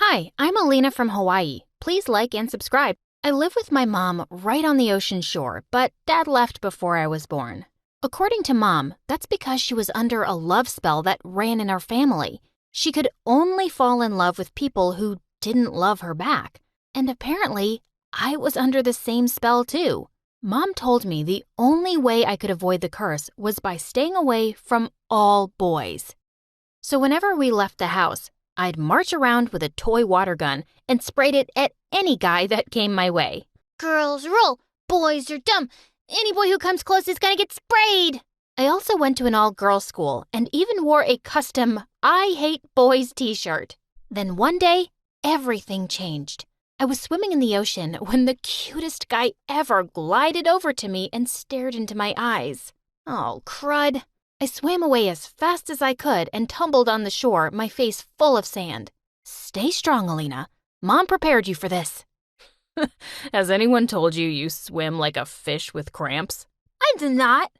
Hi, I'm Alina from Hawaii. Please like and subscribe. I live with my mom right on the ocean shore, but Dad left before I was born. According to Mom, that's because she was under a love spell that ran in our family. She could only fall in love with people who didn't love her back. And apparently, I was under the same spell too. Mom told me the only way I could avoid the curse was by staying away from all boys. So whenever we left the house, I'd march around with a toy water gun and sprayed it at any guy that came my way. Girls rule, boys are dumb. Any boy who comes close is gonna get sprayed. I also went to an all-girls school and even wore a custom I Hate Boys t-shirt. Then one day, everything changed. I was swimming in the ocean when the cutest guy ever glided over to me and stared into my eyes. Oh, crud. I swam away as fast as I could and tumbled on the shore, my face full of sand. Stay strong, Alina. Mom prepared you for this. Has anyone told you you swim like a fish with cramps? I did not.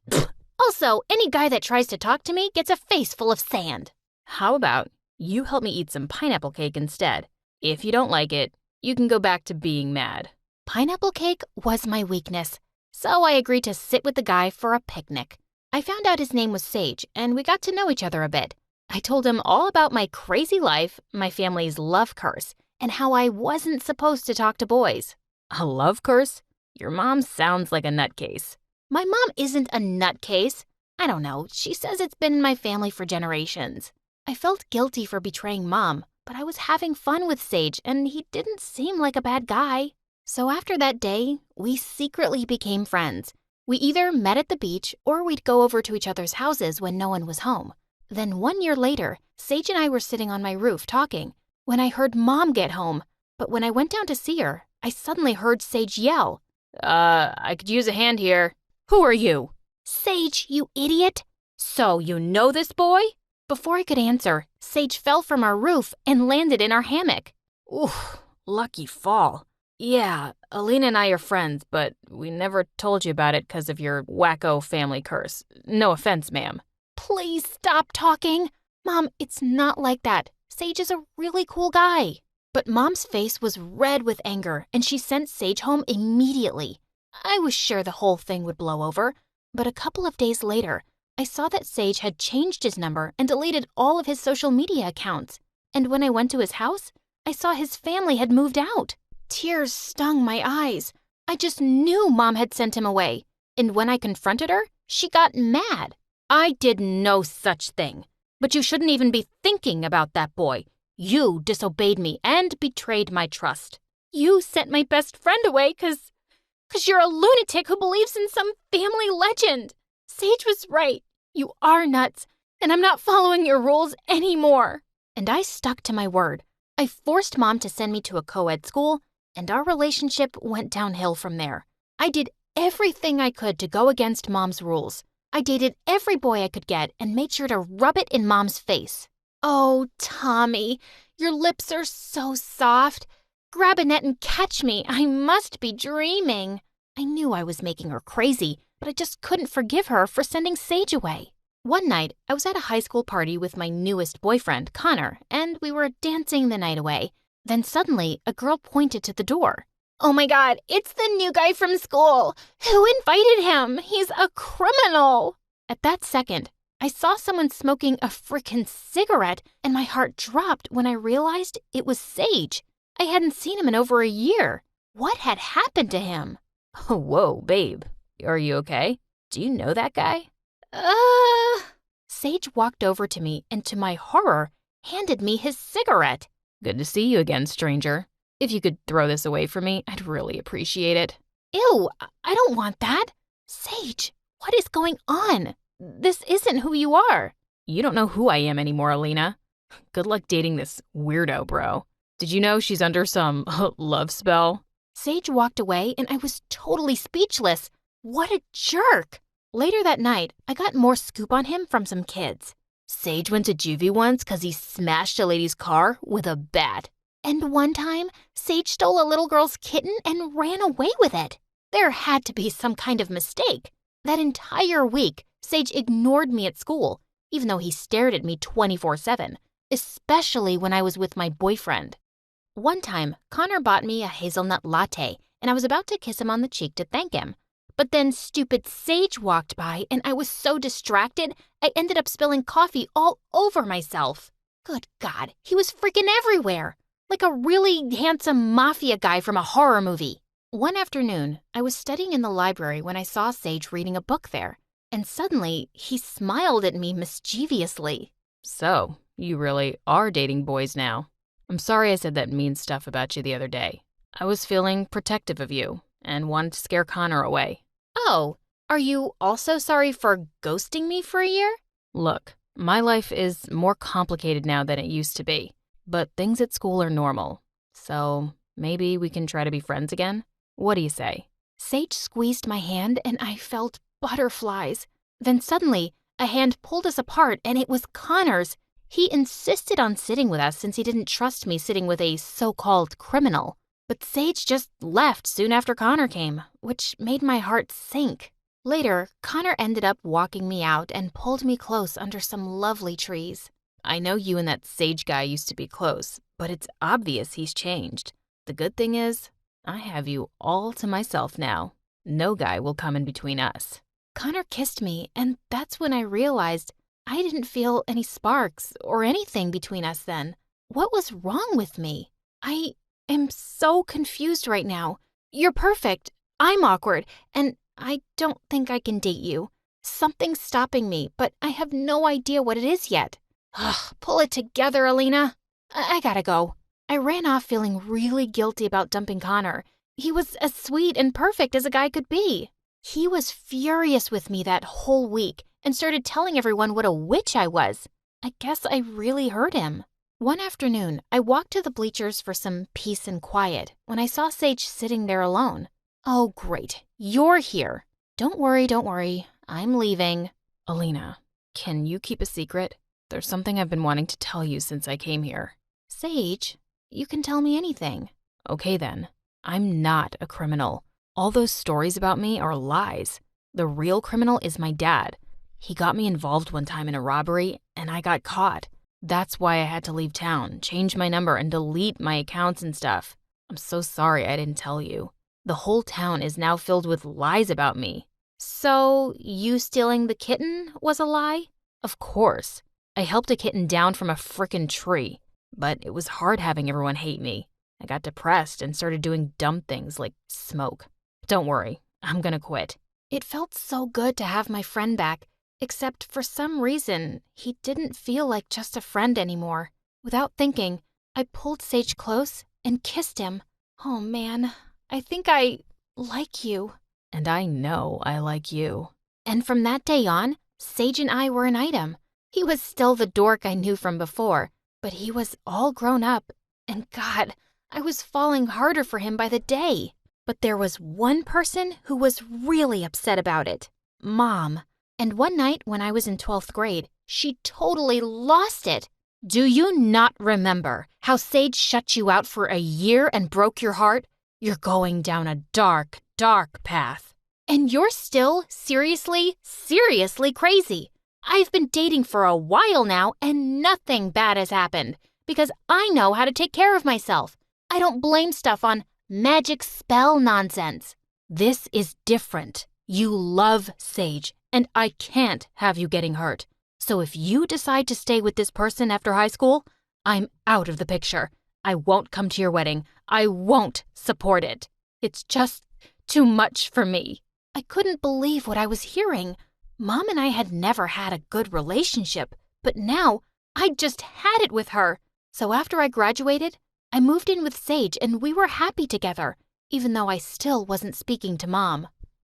Also, any guy that tries to talk to me gets a face full of sand. How about you help me eat some pineapple cake instead? If you don't like it, you can go back to being mad. Pineapple cake was my weakness, so I agreed to sit with the guy for a picnic. I found out his name was Sage, and we got to know each other a bit. I told him all about my crazy life, my family's love curse, and how I wasn't supposed to talk to boys. A love curse? Your mom sounds like a nutcase. My mom isn't a nutcase. I don't know, she says it's been in my family for generations. I felt guilty for betraying Mom, but I was having fun with Sage, and he didn't seem like a bad guy. So after that day, we secretly became friends. We either met at the beach or we'd go over to each other's houses when no one was home. Then 1 year later, Sage and I were sitting on my roof talking when I heard Mom get home. But when I went down to see her, I suddenly heard Sage yell, I could use a hand here. Who are you? Sage, you idiot. So you know this boy? Before I could answer, Sage fell from our roof and landed in our hammock. Oof, lucky fall. Yeah, Alina and I are friends, but we never told you about it because of your wacko family curse. No offense, ma'am. Please stop talking. Mom, it's not like that. Sage is a really cool guy. But Mom's face was red with anger, and she sent Sage home immediately. I was sure the whole thing would blow over, but a couple of days later, I saw that Sage had changed his number and deleted all of his social media accounts. And when I went to his house, I saw his family had moved out. Tears stung my eyes. I just knew Mom had sent him away. And when I confronted her, she got mad. I did no such thing. But you shouldn't even be thinking about that boy. You disobeyed me and betrayed my trust. You sent my best friend away because you're a lunatic who believes in some family legend. Sage was right. You are nuts, and I'm not following your rules anymore. And I stuck to my word. I forced Mom to send me to a co-ed school, and our relationship went downhill from there. I did everything I could to go against Mom's rules. I dated every boy I could get and made sure to rub it in Mom's face. Oh, Tommy, your lips are so soft. Grab a net and catch me. I must be dreaming. I knew I was making her crazy, but I just couldn't forgive her for sending Sage away. One night, I was at a high school party with my newest boyfriend, Connor, and we were dancing the night away. Then suddenly, a girl pointed to the door. Oh my God, it's the new guy from school. Who invited him? He's a criminal. At that second, I saw someone smoking a frickin' cigarette, and my heart dropped when I realized it was Sage. I hadn't seen him in over a year. What had happened to him? Oh, whoa, babe. Are you okay? Do you know that guy? Sage walked over to me and, to my horror, handed me his cigarette. Good to see you again, stranger. If you could throw this away for me, I'd really appreciate it. Ew, I don't want that. Sage, what is going on? This isn't who you are. You don't know who I am anymore, Alina. Good luck dating this weirdo, bro. Did you know she's under some love spell? Sage walked away and I was totally speechless. What a jerk! Later that night, I got more scoop on him from some kids. Sage went to juvie once because he smashed a lady's car with a bat. And one time, Sage stole a little girl's kitten and ran away with it. There had to be some kind of mistake. That entire week, Sage ignored me at school, even though he stared at me 24/7, especially when I was with my boyfriend. One time, Connor bought me a hazelnut latte, and I was about to kiss him on the cheek to thank him. But then stupid Sage walked by, and I was so distracted, I ended up spilling coffee all over myself. Good God, he was freaking everywhere, like a really handsome mafia guy from a horror movie. One afternoon, I was studying in the library when I saw Sage reading a book there, and suddenly he smiled at me mischievously. So, you really are dating boys now. I'm sorry I said that mean stuff about you the other day. I was feeling protective of you and wanted to scare Connor away. Oh, are you also sorry for ghosting me for a year? Look, my life is more complicated now than it used to be, but things at school are normal. So maybe we can try to be friends again? What do you say? Sage squeezed my hand and I felt butterflies. Then suddenly, a hand pulled us apart and it was Connor's. He insisted on sitting with us since he didn't trust me sitting with a so-called criminal. But Sage just left soon after Connor came, which made my heart sink. Later, Connor ended up walking me out and pulled me close under some lovely trees. I know you and that Sage guy used to be close, but it's obvious he's changed. The good thing is, I have you all to myself now. No guy will come in between us. Connor kissed me, and that's when I realized I didn't feel any sparks or anything between us then. What was wrong with me? I am so confused right now. You're perfect. I'm awkward, and I don't think I can date you. Something's stopping me, but I have no idea what it is yet. Ugh, pull it together, Alina. I gotta go. I ran off feeling really guilty about dumping Connor. He was as sweet and perfect as a guy could be. He was furious with me that whole week and started telling everyone what a witch I was. I guess I really hurt him. One afternoon, I walked to the bleachers for some peace and quiet when I saw Sage sitting there alone. Oh, great. You're here. Don't worry. I'm leaving. Alina, can you keep a secret? There's something I've been wanting to tell you since I came here. Sage, you can tell me anything. Okay then. I'm not a criminal. All those stories about me are lies. The real criminal is my dad. He got me involved one time in a robbery, and I got caught. That's why I had to leave town, change my number, and delete my accounts and stuff. I'm so sorry I didn't tell you. The whole town is now filled with lies about me. So, you stealing the kitten was a lie? Of course. I helped a kitten down from a frickin' tree. But it was hard having everyone hate me. I got depressed and started doing dumb things like smoke. Don't worry, I'm gonna quit. It felt so good to have my friend back, except for some reason, he didn't feel like just a friend anymore. Without thinking, I pulled Sage close and kissed him. Oh man, I think I like you. And I know I like you. And from that day on, Sage and I were an item. He was still the dork I knew from before, but he was all grown up, and God, I was falling harder for him by the day. But there was one person who was really upset about it. Mom. And one night when I was in 12th grade, she totally lost it. Do you not remember how Sage shut you out for a year and broke your heart? You're going down a dark, dark path. And you're still seriously crazy. I've been dating for a while now and nothing bad has happened because I know how to take care of myself. I don't blame stuff on magic spell nonsense. This is different. You love Sage, and I can't have you getting hurt. So if you decide to stay with this person after high school, I'm out of the picture. I won't come to your wedding. I won't support it. It's just too much for me. I couldn't believe what I was hearing. Mom and I had never had a good relationship, but now I just had it with her. So after I graduated, I moved in with Sage and we were happy together, even though I still wasn't speaking to Mom.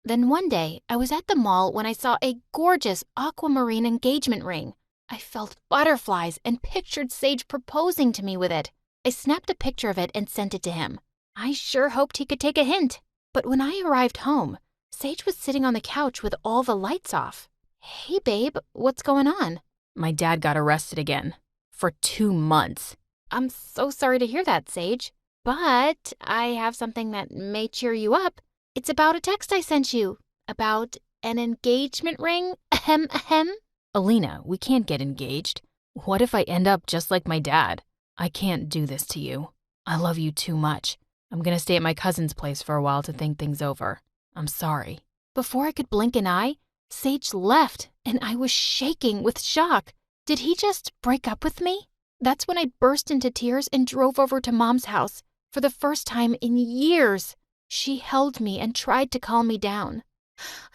Then one day, I was at the mall when I saw a gorgeous aquamarine engagement ring. I felt butterflies and pictured Sage proposing to me with it. I snapped a picture of it and sent it to him. I sure hoped he could take a hint. But when I arrived home, Sage was sitting on the couch with all the lights off. Hey, babe, what's going on? My dad got arrested again. For 2 months. I'm so sorry to hear that, Sage. But I have something that may cheer you up. It's about a text I sent you. About an engagement ring. Ahem, ahem. Alina, we can't get engaged. What if I end up just like my dad? I can't do this to you. I love you too much. I'm gonna stay at my cousin's place for a while to think things over. I'm sorry. Before I could blink an eye, Sage left, and I was shaking with shock. Did he just break up with me? That's when I burst into tears and drove over to Mom's house for the first time in years. She held me and tried to calm me down.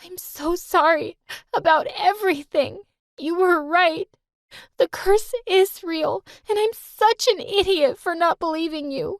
I'm so sorry about everything. You were right. The curse is real, and I'm such an idiot for not believing you.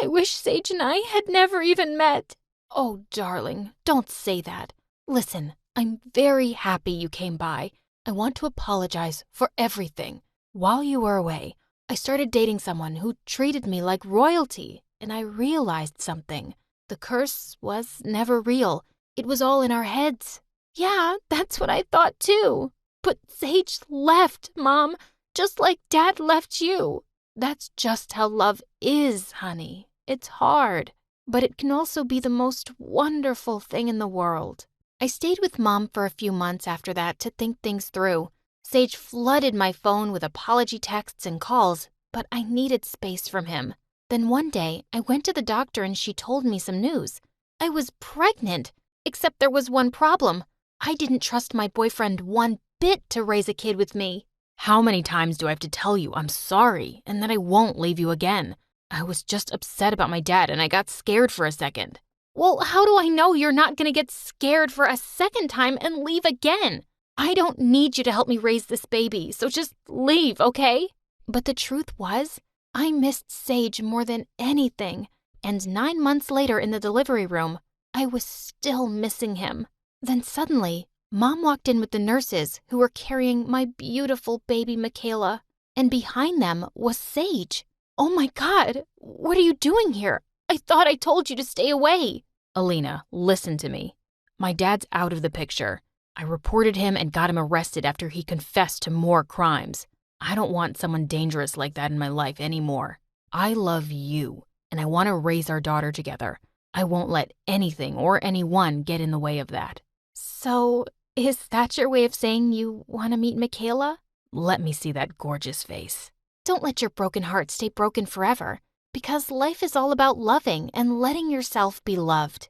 I wish Sage and I had never even met. Oh, darling, don't say that. Listen, I'm very happy you came by. I want to apologize for everything. While you were away, I started dating someone who treated me like royalty, and I realized something. The curse was never real. It was all in our heads. Yeah, that's what I thought too. But Sage left, Mom, just like Dad left you. That's just how love is, honey. It's hard, but it can also be the most wonderful thing in the world. I stayed with Mom for a few months after that to think things through. Sage flooded my phone with apology texts and calls, but I needed space from him. Then one day, I went to the doctor and she told me some news. I was pregnant, except there was one problem. I didn't trust my boyfriend one bit to raise a kid with me. How many times do I have to tell you I'm sorry and that I won't leave you again? I was just upset about my dad and I got scared for a second. Well, how do I know you're not going to get scared for a second time and leave again? I don't need you to help me raise this baby, so just leave, okay? But the truth was, I missed Sage more than anything. And 9 months later in the delivery room, I was still missing him. Then suddenly, Mom walked in with the nurses who were carrying my beautiful baby Michaela. And behind them was Sage. Oh my God, what are you doing here? I thought I told you to stay away. Alina, listen to me. My dad's out of the picture. I reported him and got him arrested after he confessed to more crimes. I don't want someone dangerous like that in my life anymore. I love you, and I want to raise our daughter together. I won't let anything or anyone get in the way of that. So, is that your way of saying you want to meet Michaela? Let me see that gorgeous face. Don't let your broken heart stay broken forever, because life is all about loving and letting yourself be loved.